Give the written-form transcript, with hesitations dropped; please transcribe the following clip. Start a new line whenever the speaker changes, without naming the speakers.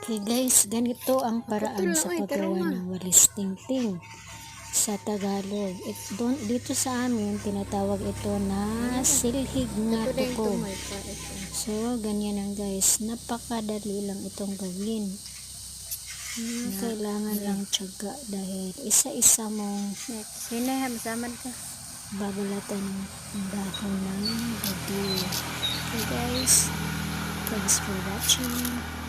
Okay guys, ganito ang paraan sa paggawa ng walis tingting sa Tagalog. Dito sa amin, tinatawag ito na silhig na tuko. So, ganyan lang guys. Napakadali lang itong gawin. Kailangan lang tiyaga dahil isa-isa mong babalatan ng dahon ng gabi. Okay guys, thanks for watching.